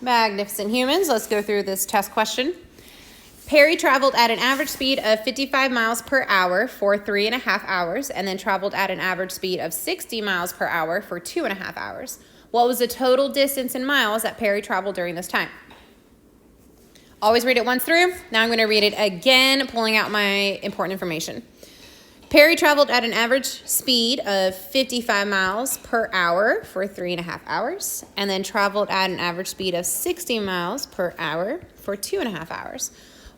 Magnificent humans, let's go through this test question. Perry traveled at an average speed of 55 miles per hour for 3.5 hours and then traveled at an average speed of 60 miles per hour for 2.5 hours. What was the total distance in miles that Perry traveled during this time? Always read it once through. Now I'm going to read it again, pulling out my important information. Perry traveled at an average speed of 55 miles per hour for 3.5 hours and then traveled at an average speed of 60 miles per hour for 2.5 hours.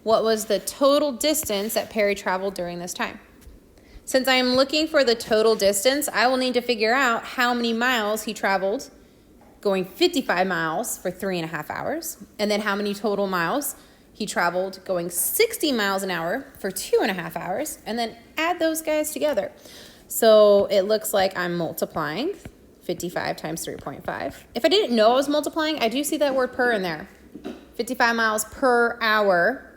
What was the total distance that Perry traveled during this time? Since I am looking for the total distance, I will need to figure out how many miles he traveled going 55 miles for 3.5 hours, and then how many total miles he traveled going 60 miles an hour for 2.5 hours, and then add those guys together. So it looks like I'm multiplying 55 times 3.5. If I didn't know I was multiplying, I do see that word per in there. 55 miles per hour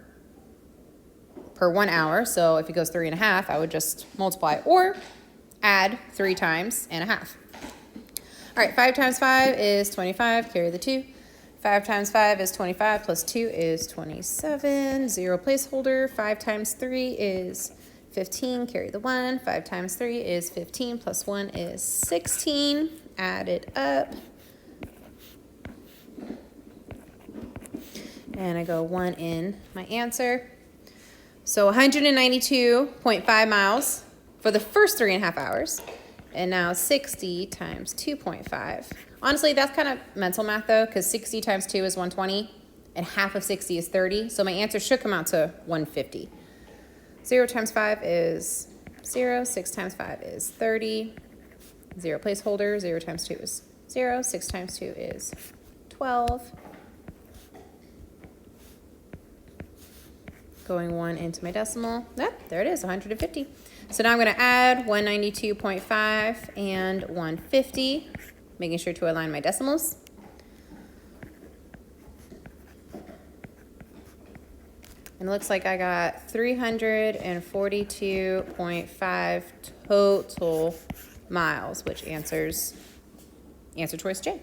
per 1 hour. So if it goes 3.5, I would just multiply or add 3 times and a half. All right, 5 times 5 is 25, carry the 2. 5 times 5 is 25, plus 2 is 27, 0 placeholder. 5 times 3 is 15, carry the 1. 5 times 3 is 15, plus 1 is 16. Add it up. And I go 1 in my answer. So 192.5 miles for the first 3.5 hours. And now 60 times 2.5. Honestly, that's kind of mental math though, because 60 times 2 is 120, and half of 60 is 30. So my answer should come out to 150. 0 times 5 is 0. 6 times 5 is 30. 0 placeholder. 0 times 2 is 0. 6 times 2 is 12. Going 1 into my decimal. Yep, there it is, 150. So now I'm going to add 192.5 and 150, making sure to align my decimals. And it looks like I got 342.5 total miles, which answers answer choice J.